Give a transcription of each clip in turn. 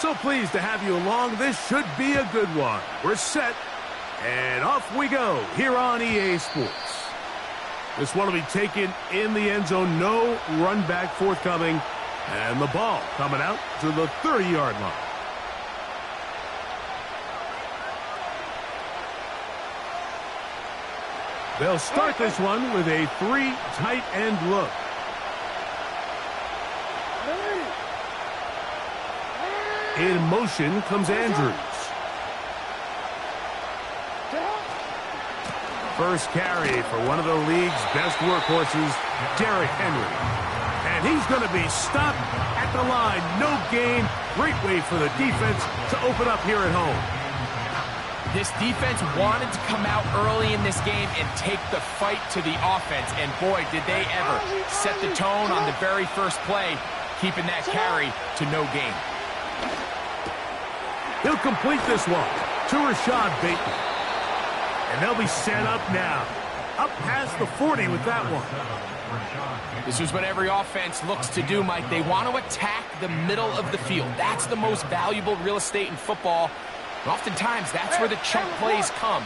So pleased to have you along. This should be a good one. We're set, and off we go here on EA Sports. This one will be taken in the end zone. No run back forthcoming. And the ball coming out to the 30-yard line. They'll start this one with a 3 tight end look. In motion comes Andrews. First carry for one of the league's best workhorses, Derrick Henry. And he's going to be stopped at the line. No gain. Great way for the defense to open up here at home. This defense wanted to come out early in this game and take the fight to the offense. And boy, did they ever set the tone on the very first play, keeping that carry to no gain. He'll complete this one to Rashad Bateman. And they'll be set up now. Up past the 40 with that one. This is what every offense looks to do, Mike. They want to attack the middle of the field. That's the most valuable real estate in football. And oftentimes, that's where the chunk plays come.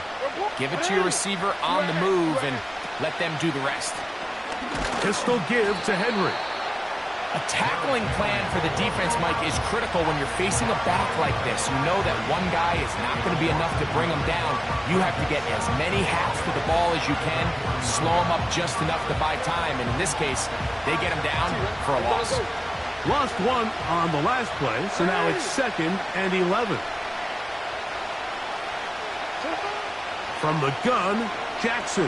Give it to your receiver on the move and let them do the rest. Pistol give to Henry. A tackling plan for the defense, Mike, is critical when you're facing a back like this. You know that one guy is not going to be enough to bring him down. You have to get as many hats to the ball as you can, slow him up just enough to buy time, and in this case, they get him down for a loss. Lost one on the last play, so now it's 2nd and 11. From the gun, Jackson.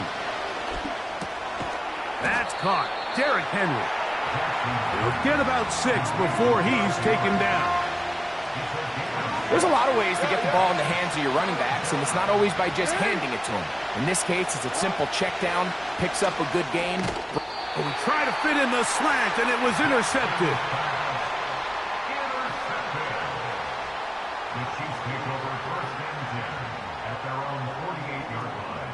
That's caught. Derrick Henry. He'll get about 6 before he's taken down. There's a lot of ways to get the ball in the hands of your running backs, and it's not always by just handing it to them. In this case, it's a simple check down, picks up a good gain. He tried to fit in the slant, and it was intercepted. The Chiefs take over 1st and 10 at their own 48-yard line.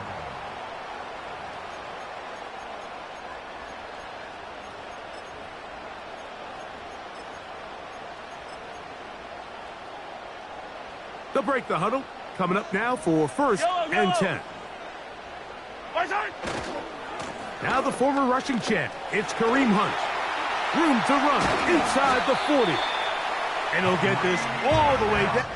They'll break the huddle. Coming up now for 1st and 10. Now the former rushing champ. It's Kareem Hunt. Room to run inside the 40. And he'll get this all the way down.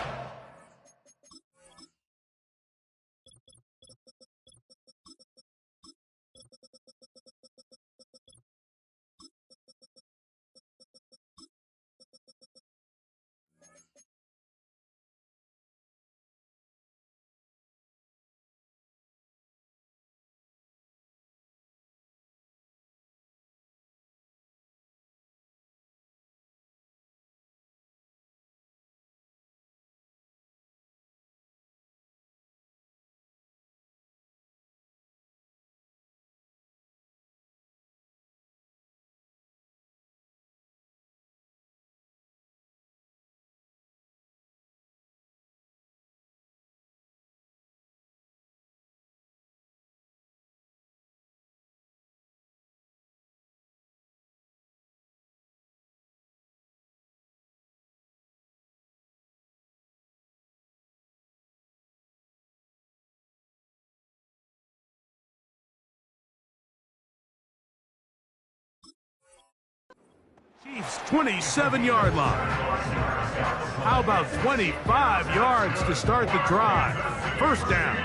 Chiefs 27-yard line. How about 25 yards to start the drive? 1st down.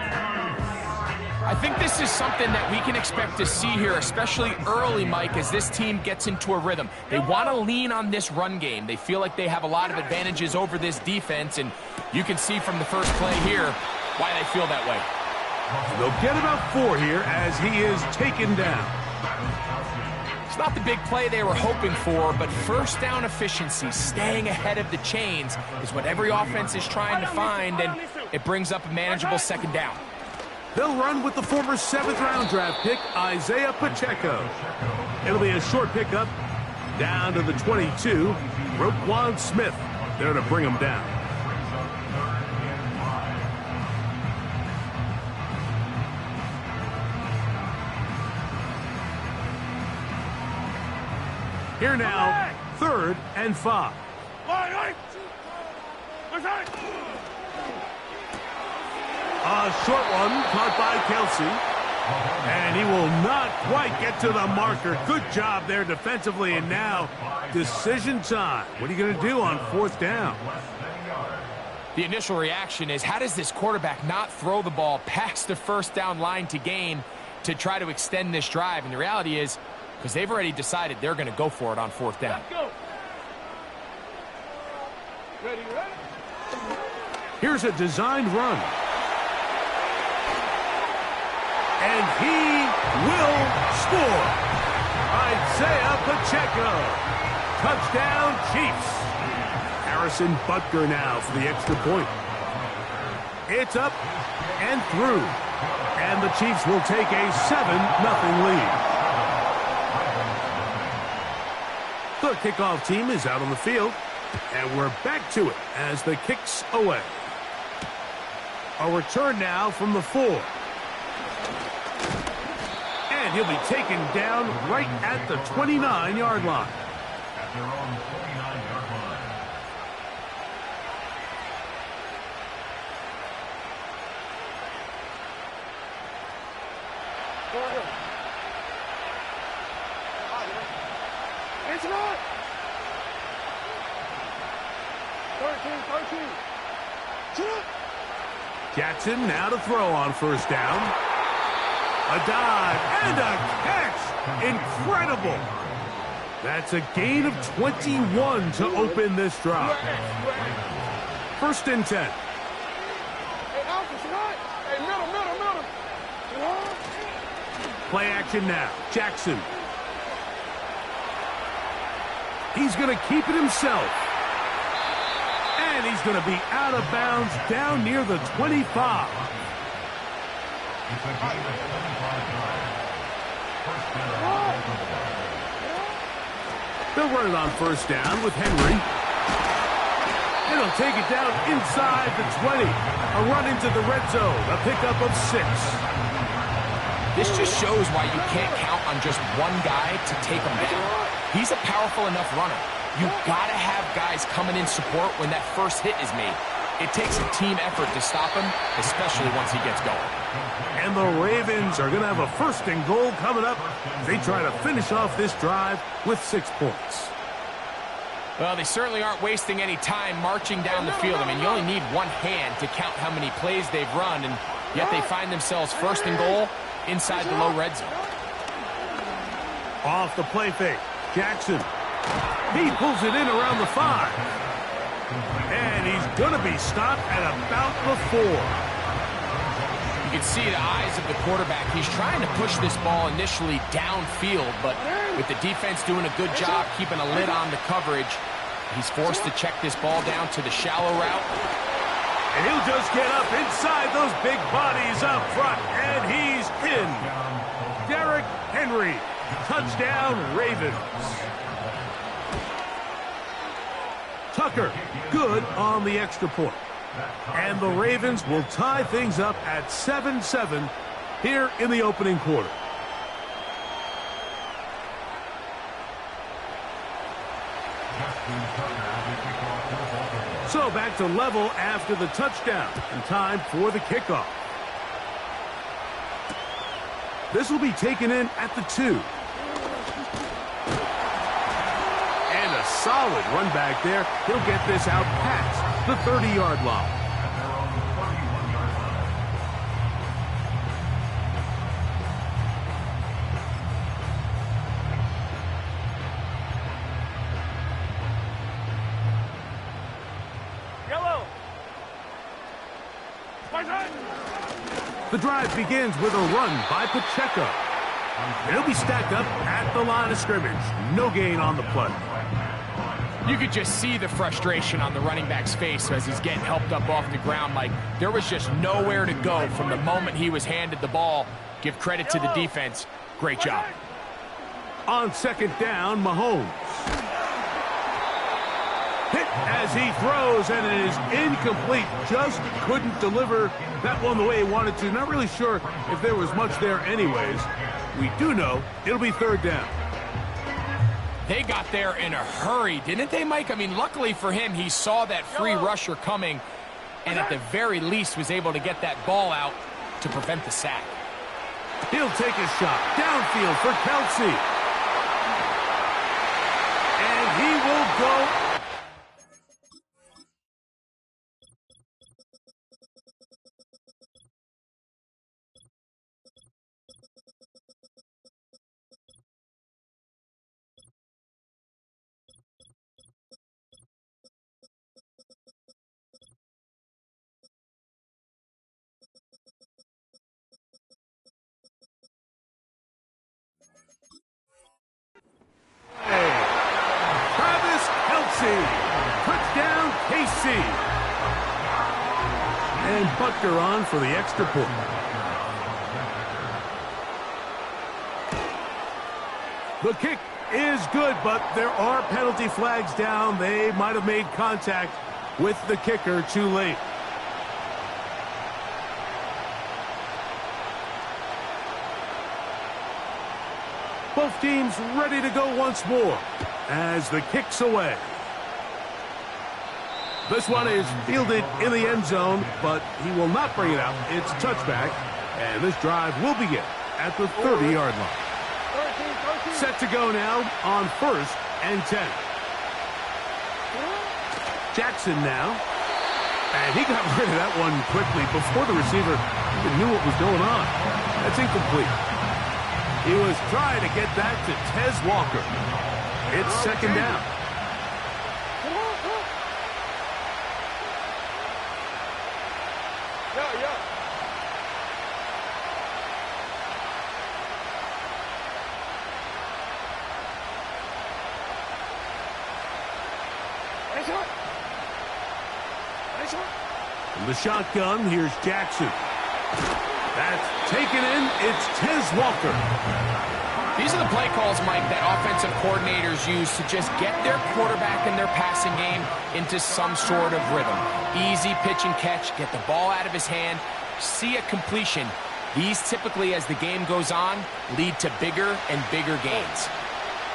I think this is something that we can expect to see here, especially early, Mike, as this team gets into a rhythm. They want to lean on this run game. They feel like they have a lot of advantages over this defense, and you can see from the first play here why they feel that way. They'll get about 4 here as he is taken down. It's not the big play they were hoping for, but 1st down efficiency, staying ahead of the chains, is what every offense is trying to find, and it brings up a manageable 2nd down. They'll run with the former 7th-round draft pick, Isaiah Pacheco. It'll be a short pickup down to the 22. Roquan Smith there to bring him down. Here now, 3rd and 5. A short one caught by Kelsey. And he will not quite get to the marker. Good job there defensively. And now, decision time. What are you going to do on 4th down? The initial reaction is, how does this quarterback not throw the ball past the 1st down line to gain to try to extend this drive? And the reality is, because they've already decided they're going to go for it on 4th down. Ready? Here's a designed run. And he will score. Isaiah Pacheco. Touchdown, Chiefs. Harrison Butker now for the extra point. It's up and through. And the Chiefs will take a 7-0 lead. The kickoff team is out on the field. And we're back to it as the kick's away. A return now from the 4. And he'll be taken down right at the 29-yard line. At their own 49-yard line. It's not. 13. Jackson now to throw on 1st down. A dive and a catch. Incredible. That's a gain of 21 to open this drive. 1st and 10. Hey, Alpha's right. Hey, middle. Play action now. Jackson. He's going to keep it himself. And he's going to be out of bounds down near the 25. It's a gain of 25 yards. 1st down. They'll run it on 1st down with Henry. And he'll take it down inside the 20. A run into the red zone. A pickup of 6. This just shows why you can't count on just one guy to take him down. He's a powerful enough runner. You gotta have guys coming in support when that first hit is made. It takes a team effort to stop him, especially once he gets going. And the Ravens are going to have a 1st and goal coming up. They try to finish off this drive with 6 points. Well, they certainly aren't wasting any time marching down the field. I mean, you only need one hand to count how many plays they've run, and yet they find themselves 1st and goal inside the low red zone. Off the play fake. Jackson. He pulls it in around the 5. And he's going to be stopped at about the 4. You can see the eyes of the quarterback. He's trying to push this ball initially downfield, but with the defense doing a good job keeping a lid on the coverage, he's forced to check this ball down to the shallow route. And he'll just get up inside those big bodies up front, and he's in. Derrick Henry. Touchdown, Ravens. Tucker, good on the extra point. And the Ravens will tie things up at 7-7 here in the opening quarter. So back to level after the touchdown, and time for the kickoff. This will be taken in at the 2. And a solid run back there. He'll get this out past the 30-yard line. The drive begins with a run by Pacheco. And he'll be stacked up at the line of scrimmage. No gain on the play. You could just see the frustration on the running back's face as he's getting helped up off the ground. Like, there was just nowhere to go from the moment he was handed the ball. Give credit to the defense. Great job. On 2nd down, Mahomes. Hit as he throws, and it is incomplete. Just couldn't deliver that one the way he wanted to. Not really sure if there was much there anyways. We do know it'll be 3rd down. They got there in a hurry, didn't they, Mike? I mean, luckily for him, he saw that free rusher coming and at the very least was able to get that ball out to prevent the sack. He'll take a shot downfield for Kelsey. And he will go. Touchdown, KC. And Butker on for the extra point. The kick is good, but there are penalty flags down. They might have made contact with the kicker too late. Both teams ready to go once more as the kick's away. This one is fielded in the end zone, but he will not bring it out. It's touchback, and this drive will begin at the 30-yard line. Set to go now on 1st and 10. Jackson now. And he got rid of that one quickly before the receiver even knew what was going on. That's incomplete. He was trying to get that to Tez Walker. It's 2nd down. From the shotgun, here's Jackson. That's taken in. It's Tez Walker. These are the play calls, Mike, that offensive coordinators use to just get their quarterback and their passing game into some sort of rhythm. Easy pitch and catch, get the ball out of his hand, see a completion. These typically, as the game goes on, lead to bigger and bigger gains.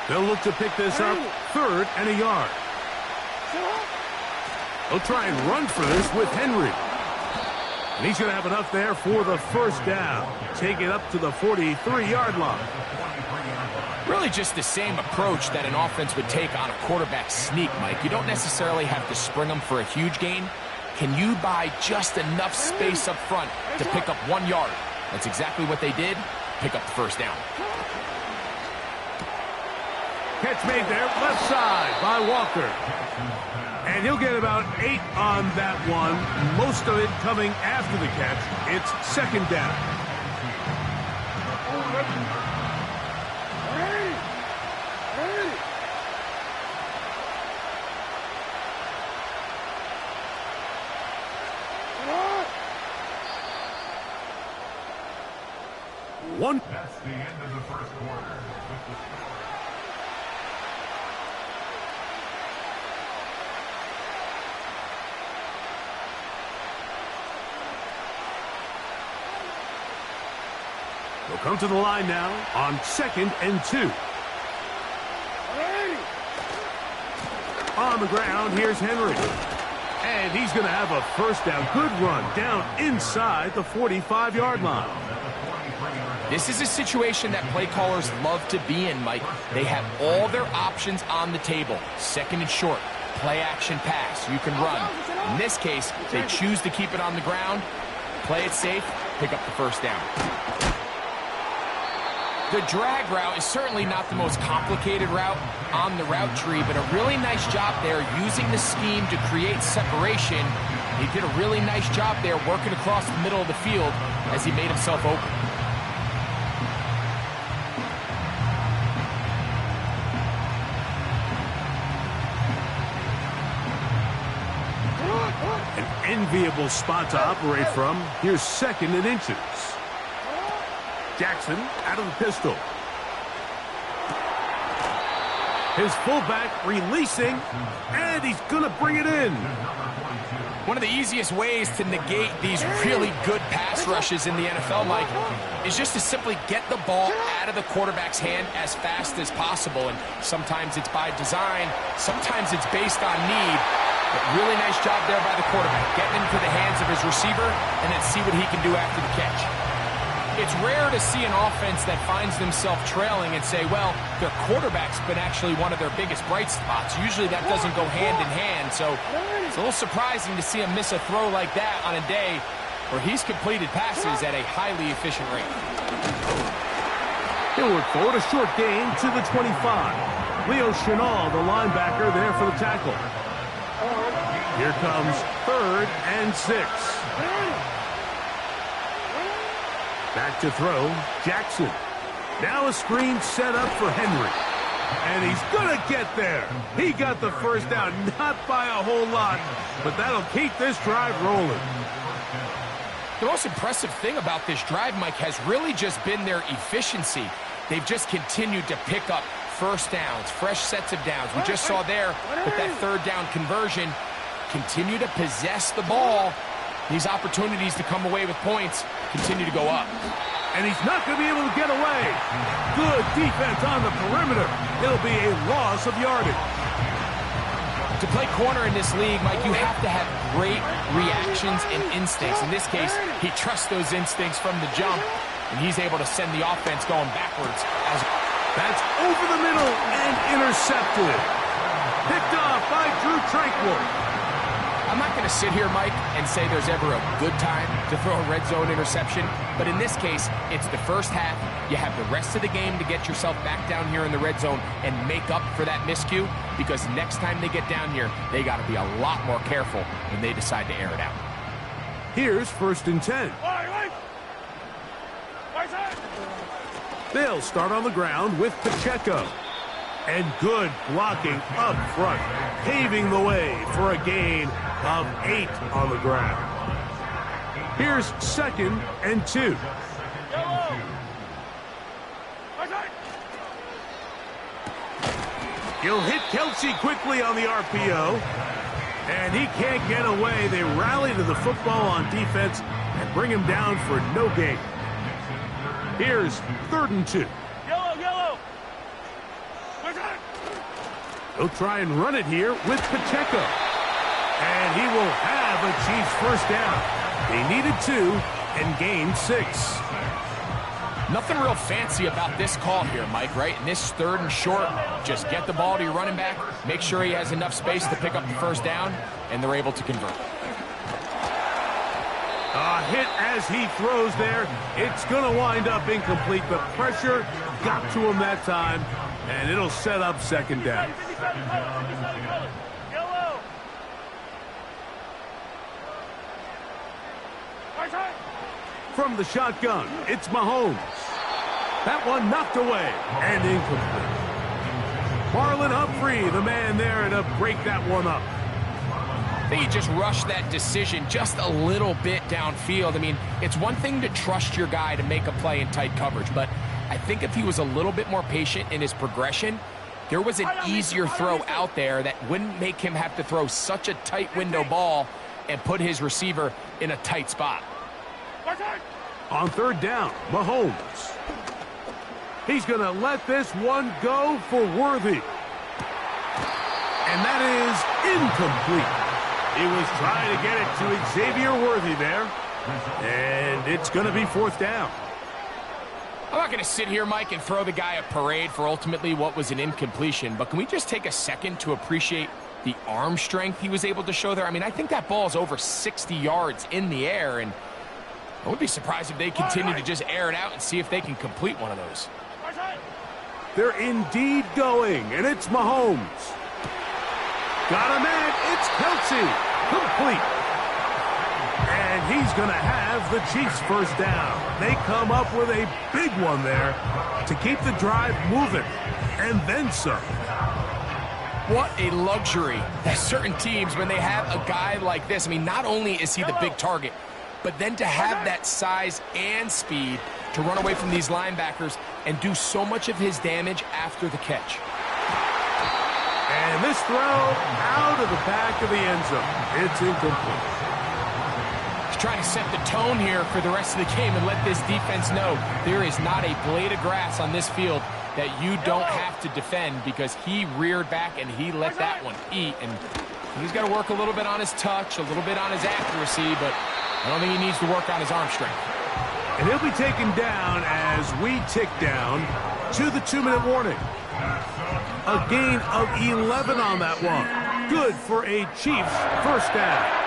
They'll look to pick this up 3rd and a yard. They'll try and run for this with Henry. And he's going to have enough there for the 1st down. Take it up to the 43-yard line. Really just the same approach that an offense would take on a quarterback sneak, Mike. You don't necessarily have to spring them for a huge gain. Can you buy just enough space up front to pick up 1 yard? That's exactly what they did. Pick up the 1st down. Catch made there, left side by Walker. And he'll get about 8 on that one. Most of it coming after the catch. It's 2nd down. One. That's the end of the 1st quarter. They'll come to the line now on 2nd and 2. On the ground, here's Henry. And he's going to have a 1st down. Good run down inside the 45-yard line. This is a situation that play callers love to be in, Mike. They have all their options on the table. 2nd and short, play action pass. You can run. In this case, they choose to keep it on the ground, play it safe, pick up the 1st down. The drag route is certainly not the most complicated route on the route tree, but a really nice job there using the scheme to create separation. He did a really nice job there working across the middle of the field as he made himself open. An enviable spot to operate from. Here's 2nd and inches. Jackson out of the pistol. His fullback releasing, and he's going to bring it in. One of the easiest ways to negate these really good pass rushes in the NFL, Mike, is just to simply get the ball out of the quarterback's hand as fast as possible. And sometimes it's by design, sometimes it's based on need. But really nice job there by the quarterback, getting into the hands of his receiver and then see what he can do after the catch. It's rare to see an offense that finds themselves trailing and say, well, their quarterback's been actually one of their biggest bright spots. Usually that doesn't go hand in hand, so it's a little surprising to see him miss a throw like that on a day where he's completed passes at a highly efficient rate. He'll work forward, a short gain to the 25. Leo Chenal, the linebacker, there for the tackle. Here comes 3rd and 6. Back to throw, Jackson. Now a screen set up for Henry. And he's going to get there. He got the first down, not by a whole lot, but that'll keep this drive rolling. The most impressive thing about this drive, Mike, has really just been their efficiency. They've just continued to pick up first downs, fresh sets of downs. We just saw there with that 3rd down conversion, continue to possess the ball. These opportunities to come away with points continue to go up. And he's not going to be able to get away. Good defense on the perimeter. It'll be a loss of yardage. To play corner in this league, Mike, you have to have great reactions and instincts. In this case, he trusts those instincts from the jump, and he's able to send the offense going backwards. That's over the middle and intercepted. Picked off by Drew Tranquill. I'm not going to sit here, Mike, and say there's ever a good time to throw a red zone interception, but in this case, it's the first half. You have the rest of the game to get yourself back down here in the red zone and make up for that miscue, because next time they get down here, they got to be a lot more careful when they decide to air it out. Here's 1st and 10. They'll start on the ground with Pacheco. And good blocking up front, paving the way for a gain of 8 on the ground. Here's 2nd and 2. He'll hit Kelsey quickly on the RPO, and he can't get away. They rally to the football on defense and bring him down for no gain. Here's 3rd and 2. He'll try and run it here with Pacheco. And he will have a Chiefs first down. They needed 2 and gained 6. Nothing real fancy about this call here, Mike, right? In this 3rd and short, just get the ball to your running back, make sure he has enough space to pick up the first down, and they're able to convert. A hit as he throws there. It's going to wind up incomplete. The pressure got to him that time, and it'll set up 2nd down. From the shotgun, it's Mahomes. That one knocked away and incomplete. Marlon Humphrey, the man there to break that one up. I think he just rushed that decision just a little bit downfield. I mean, it's one thing to trust your guy to make a play in tight coverage, but I think if he was a little bit more patient in his progression, there was an easier throw out there that wouldn't make him have to throw such a tight window ball and put his receiver in a tight spot. On 3rd down, Mahomes. He's going to let this one go for Worthy. And that is incomplete. He was trying to get it to Xavier Worthy there. And it's going to be 4th down. I'm not going to sit here, Mike, and throw the guy a parade for ultimately what was an incompletion, but can we just take a second to appreciate the arm strength he was able to show there? I mean, I think that ball is over 60 yards in the air, and I would be surprised if they continue to just air it out and see if they can complete one of those. They're indeed going, and it's Mahomes. Got a man, it's Kelsey. Complete. And he's going to have the Chiefs first down. They come up with a big one there to keep the drive moving, and then some. What a luxury that certain teams, when they have a guy like this, I mean, not only is he the big target, but then to have that size and speed to run away from these linebackers and do so much of his damage after the catch. This throw out of the back of the end zone. It's incomplete. He's trying to set the tone here for the rest of the game and let this defense know there is not a blade of grass on this field that you don't have to defend, because he reared back and he let that one eat. And he's got to work a little bit on his touch, a little bit on his accuracy, but I don't think he needs to work on his arm strength. And he'll be taken down as we tick down to the 2-minute warning. A gain of 11 on that one. Good for a Chiefs first down.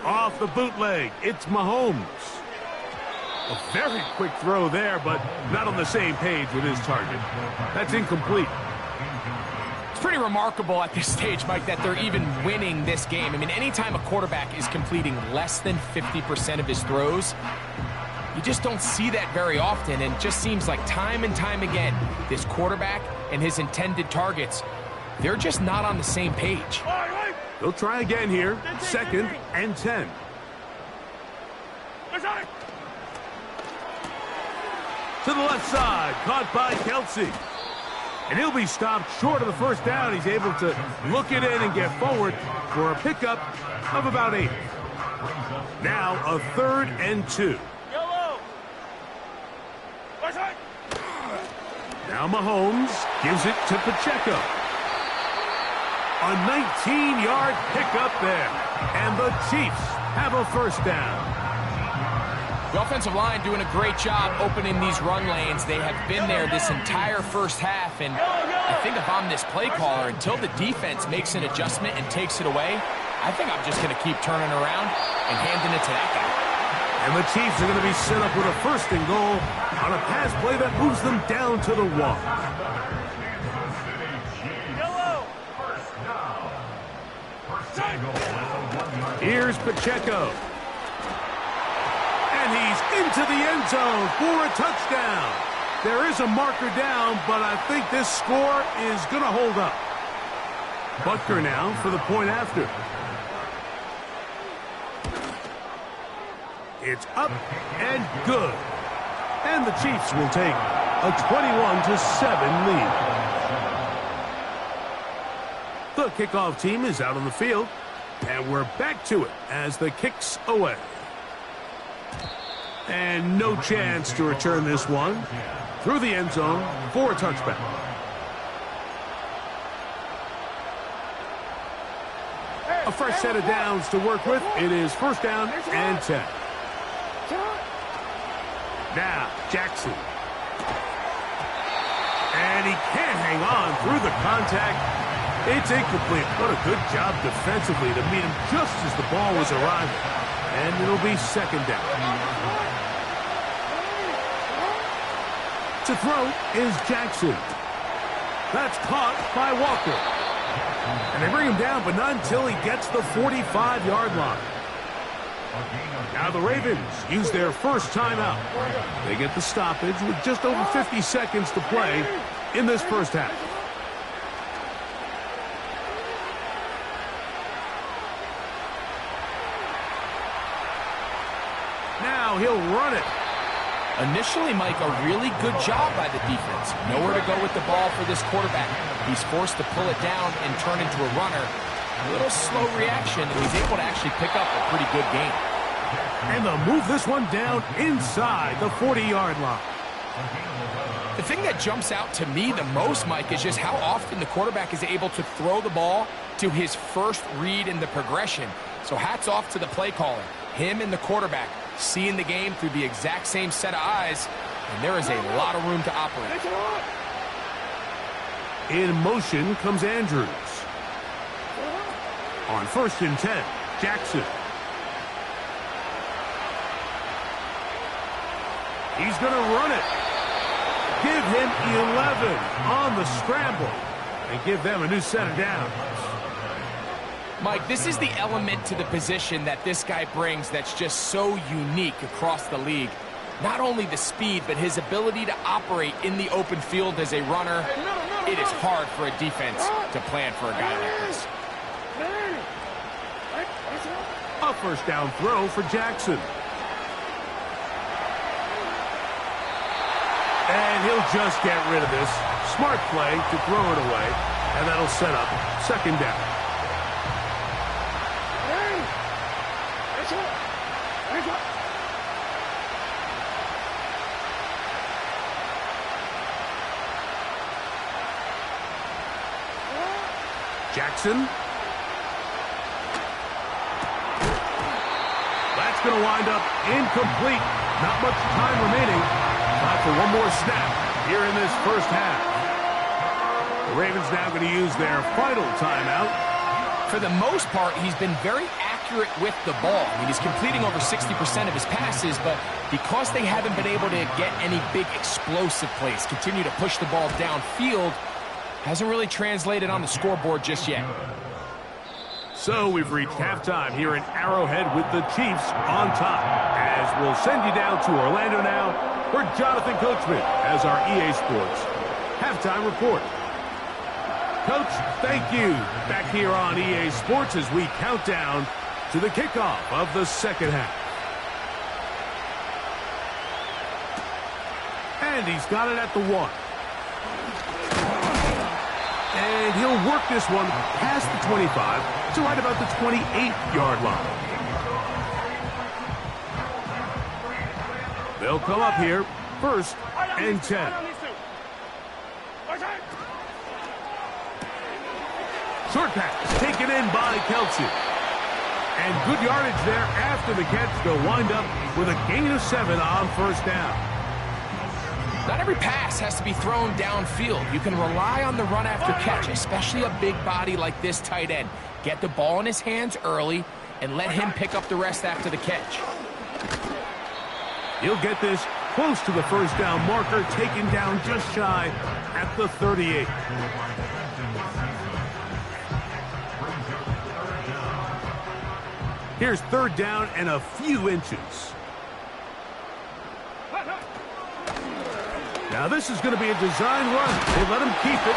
Off the bootleg, it's Mahomes. A very quick throw there, but not on the same page with his target. That's incomplete. It's pretty remarkable at this stage, Mike, that they're even winning this game. I mean, anytime a quarterback is completing less than 50% of his throws, you just don't see that very often, and it just seems like time and time again, this quarterback and his intended targets, they're just not on the same page. They'll try again here. 2nd and 10. To the left side, caught by Kelsey. And he'll be stopped short of the first down. He's able to look it in and get forward for a pickup of about 8. Now a 3rd and 2. Now Mahomes gives it to Pacheco. A 19-yard pickup there. And the Chiefs have a first down. The offensive line doing a great job opening these run lanes. They have been there this entire first half. And I think if I'm this play caller, until the defense makes an adjustment and takes it away, I think I'm just going to keep turning around and handing it to that guy. And the Chiefs are going to be set up with a 1st and goal on a pass play that moves them down to the 1. Here's Pacheco. And he's into the end zone for a touchdown. There is a marker down, but I think this score is going to hold up. Butker now for the point after. It's up and good. And the Chiefs will take a 21-7 lead. The kickoff team is out on the field, and we're back to it as the kick's away. And no chance to return this one through the end zone for a touchback. A fresh set of downs to work with. It is 1st down and 10. Now, Jackson. And he can't hang on through the contact. It's incomplete. What a good job defensively to meet him just as the ball was arriving. And it'll be 2nd down. To throw is Jackson. That's caught by Walker. And they bring him down, but not until he gets the 45-yard line. Now the Ravens use their first timeout. They get the stoppage with just over 50 seconds to play in this first half. Now he'll run it. Initially, Mike, a really good job by the defense. Nowhere to go with the ball for this quarterback. He's forced to pull it down and turn into a runner. A little slow reaction, and he's able to actually pick up a pretty good game. And they'll move this one down inside the 40-yard line. The thing that jumps out to me the most, Mike, is just how often the quarterback is able to throw the ball to his first read in the progression. So hats off to the play caller. Him and the quarterback seeing the game through the exact same set of eyes, and there is a lot of room to operate. In motion comes Andrews. On 1st and 10, Jackson. He's going to run it. Give him 11 on the scramble and give them a new set of downs. Mike, this is the element to the position that this guy brings that's just so unique across the league. Not only the speed, but his ability to operate in the open field as a runner. It is hard for a defense to plan for a guy like this. A 1st down throw for Jackson. just get rid of this. Smart play to throw it away, and that'll set up second down. Jackson. That's going to wind up incomplete. Not much time remaining. Time for one more snap here in this first half. The Ravens now going to use their final timeout. For the most part, he's been very accurate with the ball. I mean, he's completing over 60% of his passes, but because they haven't been able to get any big explosive plays, continue to push the ball downfield, hasn't really translated on the scoreboard just yet. So we've reached halftime here in Arrowhead with the Chiefs on top. As we'll send you down to Orlando now for Jonathan Coachman as our EA Sports halftime report. Coach, thank you. Back here on EA Sports as we count down to the kickoff of the second half. And he's got it at the 1. And he'll work this one past the 25 to right about the 28-yard line. They'll come up here, 1st and 10. Short pass taken in by Kelsey. And good yardage there after the catch. They'll wind up with a gain of 7 on 1st down. Not every pass has to be thrown downfield. You can rely on the run after catch, especially a big body like this tight end. Get the ball in his hands early and let him pick up the rest after the catch. He'll get this close to the 1st down marker, taken down just shy at the 38. Here's 3rd down and a few inches. Now this is going to be a design run. They let him keep it.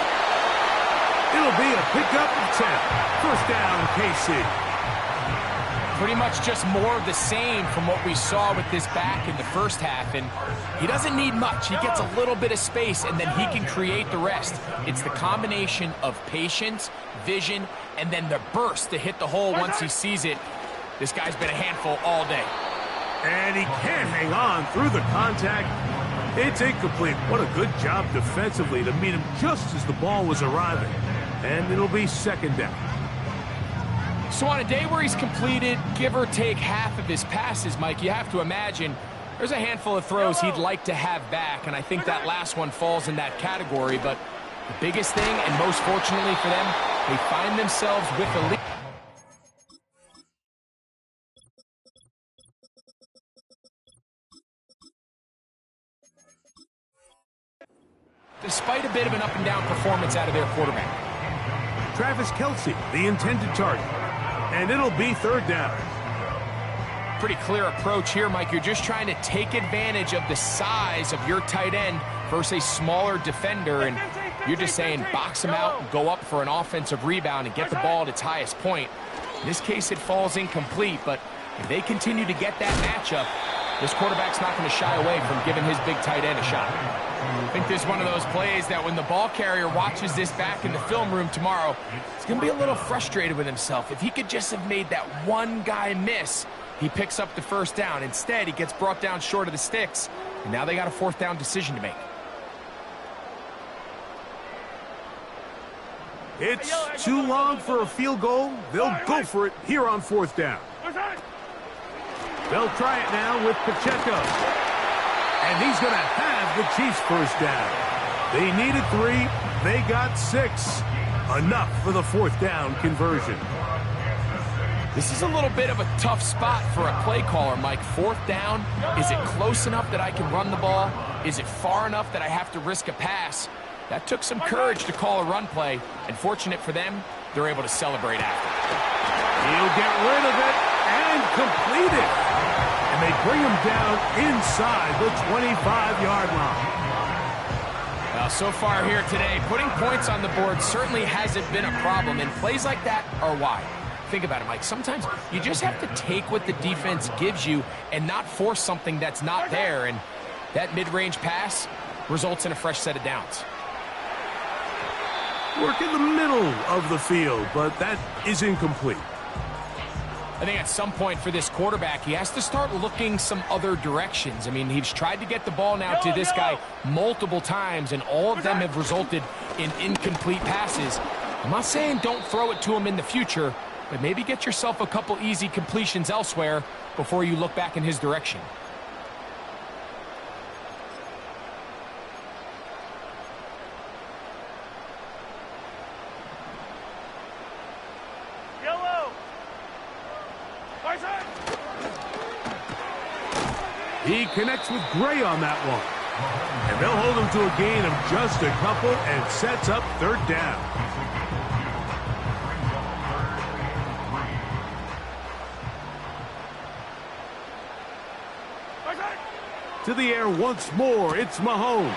It'll be a pickup of 10. 1st down, KC. Pretty much just more of the same from what we saw with this back in the first half. And he doesn't need much. He gets a little bit of space, and then he can create the rest. It's the combination of patience, vision, and then the burst to hit the hole once he sees it. This guy's been a handful all day. And he can't hang on through the contact. It's incomplete. What a good job defensively to meet him just as the ball was arriving. And it'll be 2nd down. So on a day where he's completed, give or take half of his passes, Mike, you have to imagine there's a handful of throws he'd like to have back, and I think that last one falls in that category. But the biggest thing, and most fortunately for them, they find themselves with a lead. Despite a bit of an up-and-down performance out of their quarterback. Travis Kelsey, the intended target. And it'll be 3rd down. Pretty clear approach here, Mike. You're just trying to take advantage of the size of your tight end versus a smaller defender, and you're just saying box him out and go up for an offensive rebound and get the ball at its highest point. In this case, it falls incomplete, but if they continue to get that matchup, this quarterback's not going to shy away from giving his big tight end a shot. I think this is one of those plays that when the ball carrier watches this back in the film room tomorrow, he's going to be a little frustrated with himself. If he could just have made that one guy miss, he picks up the 1st down. Instead, he gets brought down short of the sticks, and now they got a 4th down decision to make. It's too long for a field goal. They'll go for it here on 4th down. They'll try it now with Pacheco. And he's going to have the Chiefs 1st down. They needed 3. They got 6. Enough for the 4th down conversion. This is a little bit of a tough spot for a play caller, Mike. 4th down, is it close enough that I can run the ball? Is it far enough that I have to risk a pass? That took some courage to call a run play, and fortunate for them, they're able to celebrate after. He'll get rid of it and complete it. And they bring him down inside the 25-yard line. Well, so far here today, putting points on the board certainly hasn't been a problem, and plays like that are why. Think about it, Mike. Sometimes you just have to take what the defense gives you and not force something that's not there. And that mid-range pass, results in a fresh set of downs. Work in the middle of the field, but that is incomplete. I think at some point for this quarterback, he has to start looking some other directions. I mean, he's tried to get the ball now to this guy multiple times, and all of them have resulted in incomplete passes. I'm not saying don't throw it to him in the future, but maybe get yourself a couple easy completions elsewhere before you look back in his direction. He connects with Gray on that one. And they'll hold him to a gain of just a couple and sets up third down. To the air once more, it's Mahomes.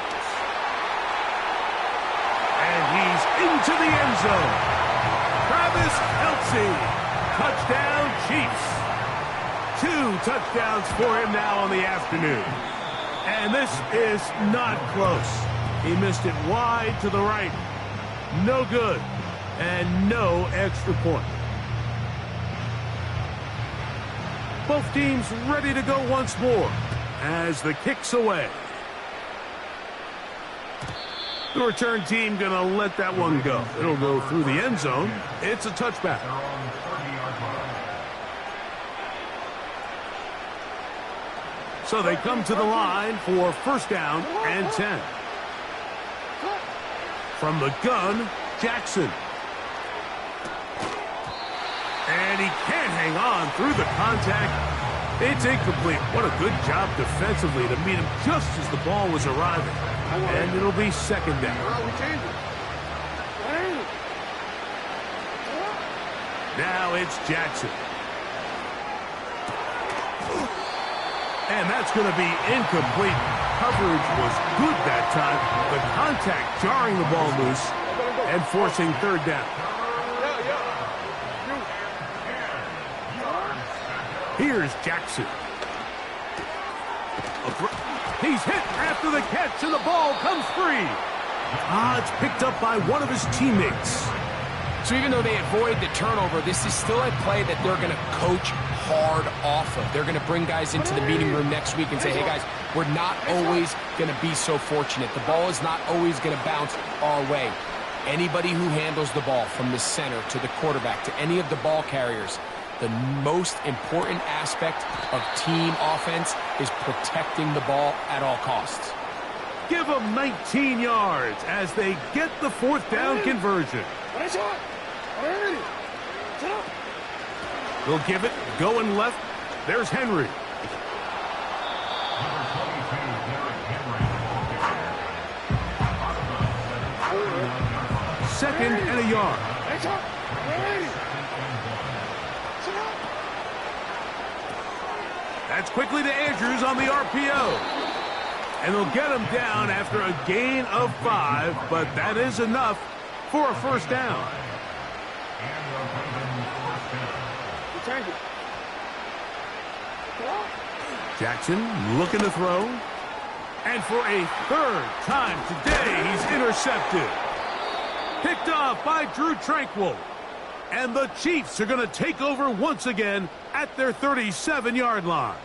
And he's into the end zone. Travis Kelce. Touchdown, Chiefs. 2 touchdowns for him now on the afternoon. And this is not close. He missed it wide to the right. No good. And no extra point. Both teams ready to go once more as the kick's away. The return team going to let that one go. It'll go through the end zone. It's a touchback. So they come to the line for first down and 10. From the gun, Jackson. And he can't hang on through the contact. It's incomplete. What a good job defensively to meet him just as the ball was arriving. And it'll be second down. Now it's Jackson. And that's going to be incomplete. Coverage was good that time. The contact jarring the ball loose and forcing third down. Here's Jackson. He's hit after the catch, and the ball comes free. It's picked up by one of his teammates. So even though they avoid the turnover, this is still a play that they're going to coach hard off of. They're going to bring guys into the meeting room next week and say, hey, guys, we're not always going to be so fortunate. The ball is not always going to bounce our way. Anybody who handles the ball from the center to the quarterback to any of the ball carriers, the most important aspect of team offense is protecting the ball at all costs. Give them 19 yards as they get the fourth down conversion. They'll give it going left. There's Henry. Second and a yard. That's quickly to Andrews on the RPO. And they'll get him down after a gain of 5, but that is enough for a first down. Jackson looking to throw. And for a third time today, he's intercepted. Picked off by Drew Tranquill. And the Chiefs are going to take over once again at their 37-yard line.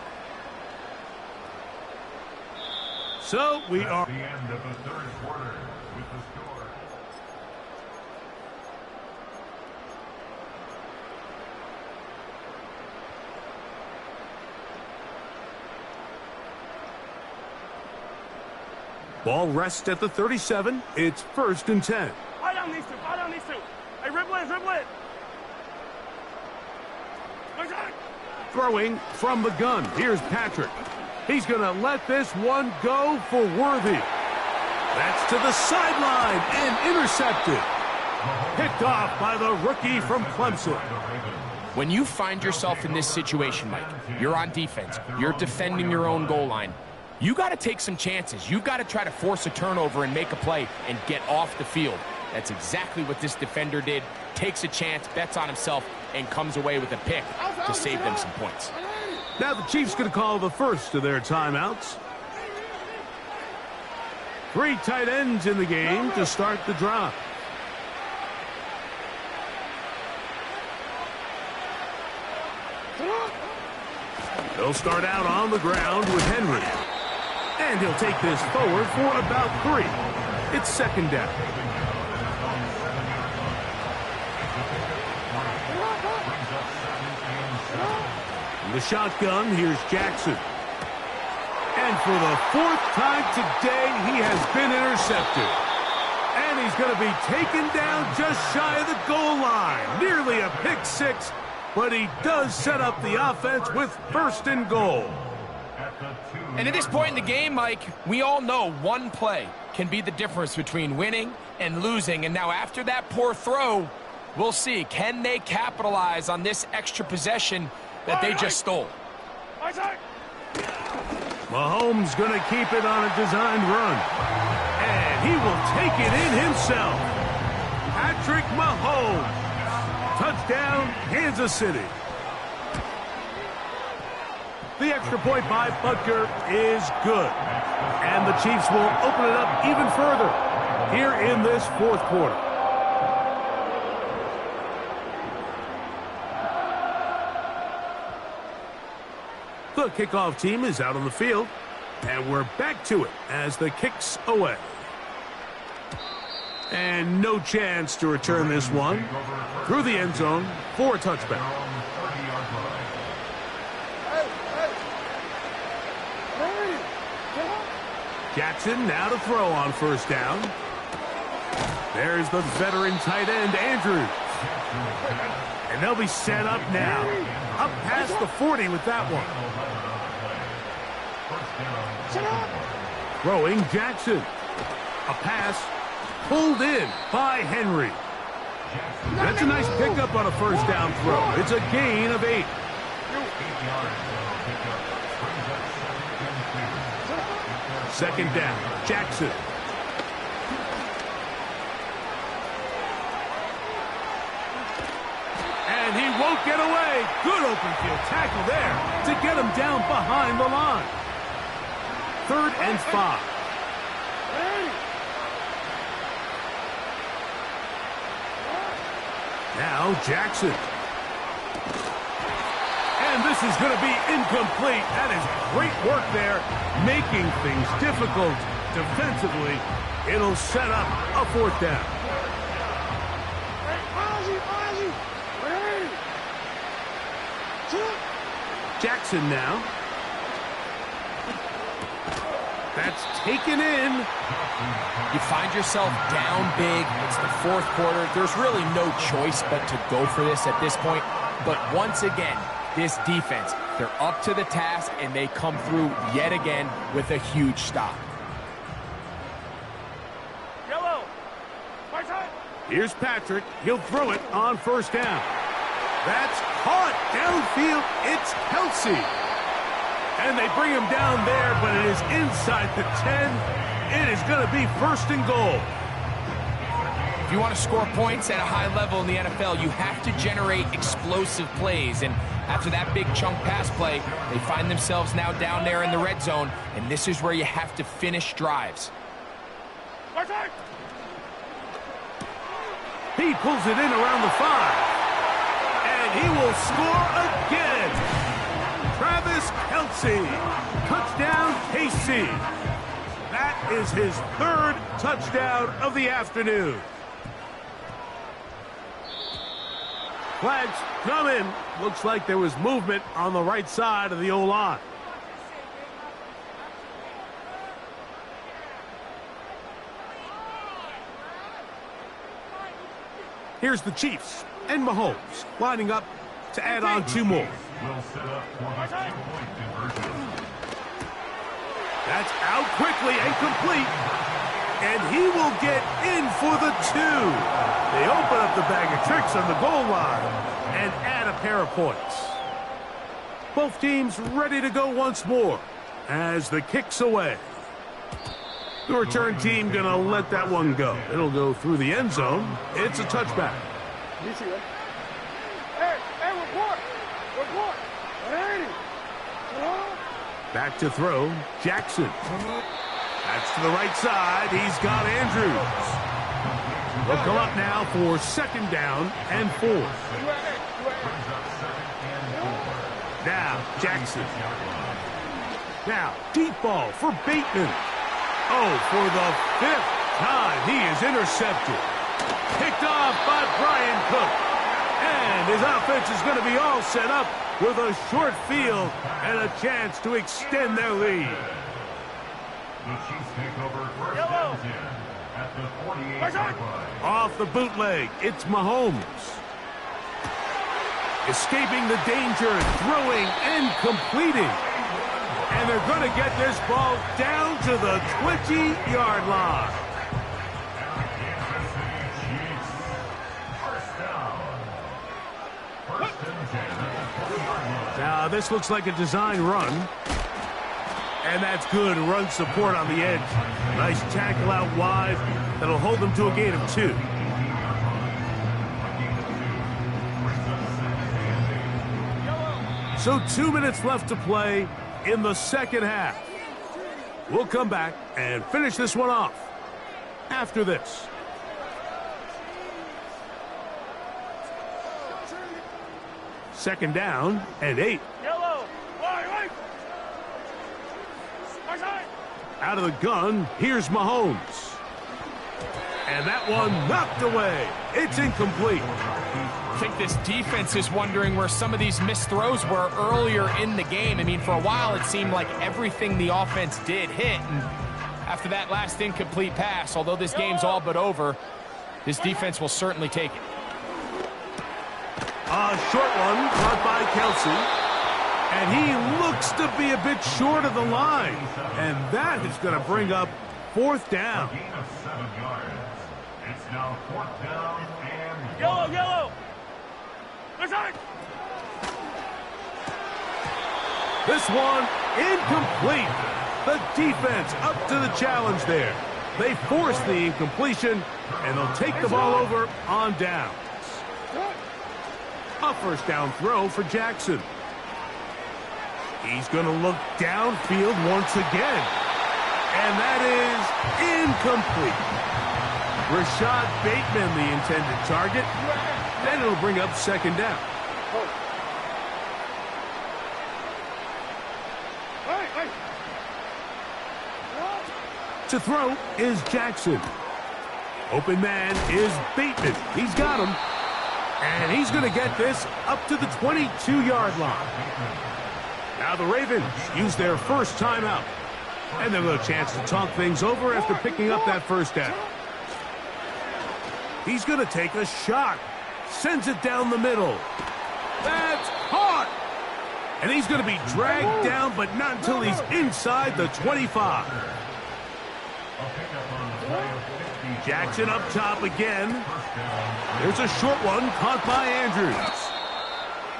So we are at the end of the third quarter with the score. Ball rests at the 37. It's first and 10. Fire down these two. Fire down these two. Hey, dribble it. Dribble it. Throwing from the gun. Here's Patrick. He's going to let this one go for Worthy. That's to the sideline and intercepted. Picked off by the rookie from Clemson. When you find yourself in this situation, Mike, you're on defense, you're defending your own goal line, you got to take some chances. You've got to try to force a turnover and make a play and get off the field. That's exactly what this defender did. Takes a chance, bets on himself, and comes away with a pick to save them some points. Now the Chiefs going to call the first of their timeouts. Three tight ends in the game to start the drive. He'll start out on the ground with Henry. And he'll take this forward for about 3. It's second down. In the shotgun, here's Jackson. And for the 4th time today, he has been intercepted. And he's going to be taken down just shy of the goal line. Nearly a pick 6, but he does set up the offense with 1st and goal. And at this point in the game, Mike, we all know one play can be the difference between winning and losing. And now after that poor throw, we'll see, can they capitalize on this extra possession that they just stole? Mahomes going to keep it on a designed run. And he will take it in himself. Patrick Mahomes. Touchdown, Kansas City. The extra point by Butker is good. And the Chiefs will open it up even further here in this 4th quarter. The kickoff team is out on the field, and we're back to it as the kick's away. And no chance to return this one through the end zone for a touchback. Jackson now to throw on 1st down. There's the veteran tight end, Andrews. And they'll be set up now. Up past the 40 with that one. Throwing Jackson. A pass pulled in by Henry. That's a nice pickup on a 1st down throw. It's a gain of 8. Second down, Jackson. And he won't get away. Good open field tackle there to get him down behind the line. 3rd and 5. Now Jackson. And this is going to be incomplete. That is great work there, making things difficult defensively. It'll set up a 4th down. Jackson now. That's taken in. You find yourself down big. It's the 4th quarter. There's really no choice but to go for this at this point. But once again, this defense, they're up to the task, and they come through yet again with a huge stop. Yellow. My time. Here's Patrick. He'll throw it on 1st down. That's caught downfield. It's Kelsey. And they bring him down there, but it is inside the 10. It is going to be 1st and goal. If you want to score points at a high level in the NFL, you have to generate explosive plays. And after that big chunk pass play, they find themselves now down there in the red zone, and this is where you have to finish drives. He pulls it in around the 5. And he will score again. Travis Kelsey. Touchdown, KC. That is his 3rd touchdown of the afternoon. Flags come in. Looks like there was movement on the right side of the O-line. Here's the Chiefs and Mahomes lining up to add on 2 more. That's out quickly and complete. And he will get in for the 2. They open up the bag of tricks on the goal line and add a pair of points. Both teams ready to go once more as the kick's away. The return team going to let that one go. It'll go through the end zone. It's a touchback. Back to throw, Jackson. That's to the right side. He's got Andrews. They'll come up now for 2nd down and 4. Now, Jackson. Now, deep ball for Bateman. Oh, for the 5th time, he is intercepted. Picked off by Brian Cook. And his offense is going to be all set up with a short field and a chance to extend their lead. The Chiefs take over 1st down 10 at the 48-yard line. Off the bootleg, it's Mahomes. Escaping the danger, throwing and completing. And they're going to get this ball down to the 20-yard line. Now, this looks like a design run. And that's good run support on the edge. Nice tackle out wide. That'll hold them to a gain of 2. So 2 minutes left to play in the 2nd half. We'll come back and finish this one off after this. Second down and 8. Yellow. Right. Out of the gun, here's Mahomes. And that one knocked away. It's incomplete. I think this defense is wondering where some of these missed throws were earlier in the game. I mean, for a while, it seemed like everything the offense did hit. And after that last incomplete pass, although this game's all but over, this defense will certainly take it. A short one caught by Kelsey. And he looks to be a bit short of the line. And that is going to bring up 4th down. A gain of 7 yards. It's now 4th down and Yellow. This one incomplete. The defense up to the challenge there. They force the incompletion, and they'll take the ball over on downs. A 1st down throw for Jackson. He's going to look downfield once again. And that is incomplete. Rashad Bateman, the intended target. Then it'll bring up 2nd down. To throw is Jackson. Open man is Bateman. He's got him. And he's going to get this up to the 22-yard line. Now the Ravens use their first timeout. And they'll have a chance to talk things over after picking up that 1st down. He's going to take a shot. Sends it down the middle. That's caught. And he's going to be dragged down, but not until he's inside the 25. Jackson up top again. There's a short one caught by Andrews.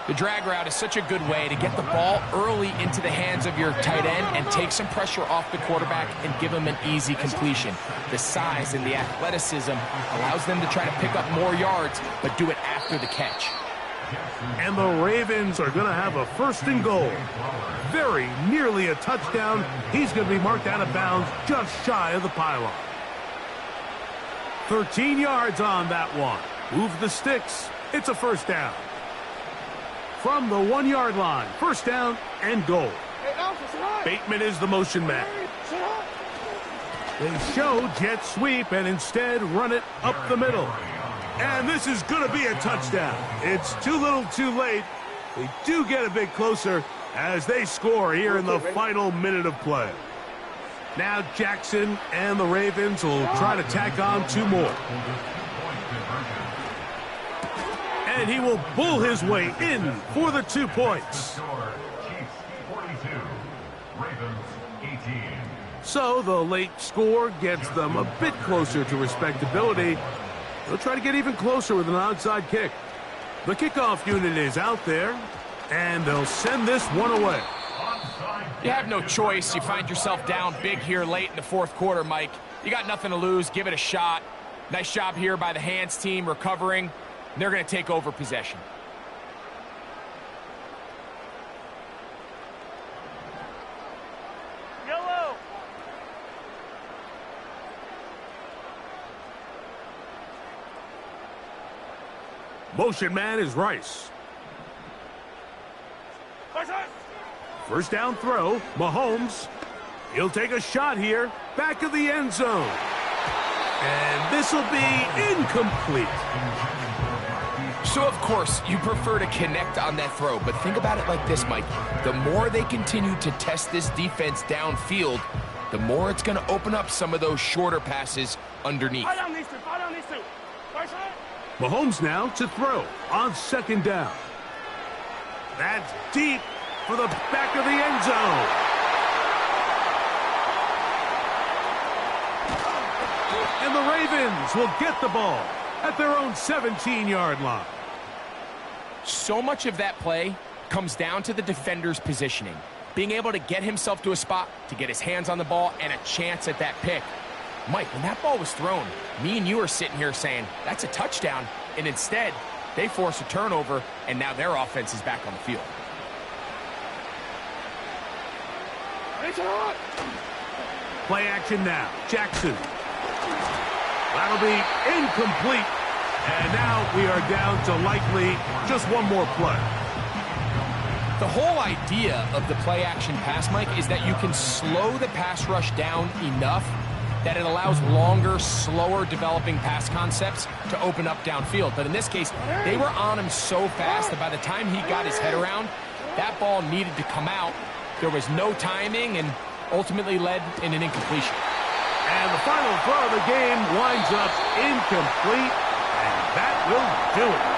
The drag route is such a good way to get the ball early into the hands of your tight end and take some pressure off the quarterback and give him an easy completion. The size and the athleticism allows them to try to pick up more yards, but do it after the catch. And the Ravens are going to have a 1st and goal. Very nearly a touchdown. He's going to be marked out of bounds just shy of the pylon. 13 yards on that one. Move the sticks. It's a 1st down. From the 1-yard line, 1st down and goal. Bateman is the motion man. They show jet sweep and instead run it up the middle. And this is going to be a touchdown. It's too little too late. They do get a bit closer as they score here in the final minute of play. Now Jackson and the Ravens will try to tack on 2 more. And he will pull his way in for the 2 points. So the late score gets them a bit closer to respectability. They'll try to get even closer with an onside kick. The kickoff unit is out there, and they'll send this one away. You have no choice. You find yourself down big here late in the 4th quarter, Mike. You got nothing to lose. Give it a shot. Nice job here by the hands team recovering. They're going to take over possession. Yellow. Motion man is Rice. First down throw, Mahomes. He'll take a shot here, back of the end zone. And this will be incomplete. So, of course, you prefer to connect on that throw, but think about it like this, Mike. The more they continue to test this defense downfield, the more it's going to open up some of those shorter passes underneath. Mahomes now to throw on second down. That's deep for the back of the end zone. And the Ravens will get the ball at their own 17-yard line. So much of that play comes down to the defender's positioning. Being able to get himself to a spot, to get his hands on the ball, and a chance at that pick. Mike, when that ball was thrown, me and you are sitting here saying, that's a touchdown. And instead, they force a turnover, and now their offense is back on the field. Play action now. Jackson. That'll be incomplete. And now we are down to likely just one more play. The whole idea of the play action pass, Mike, is that you can slow the pass rush down enough that it allows longer, slower developing pass concepts to open up downfield. But in this case, they were on him so fast that by the time he got his head around, that ball needed to come out. There was no timing and ultimately led in an incompletion. And the final throw of the game winds up incomplete, and that will do it.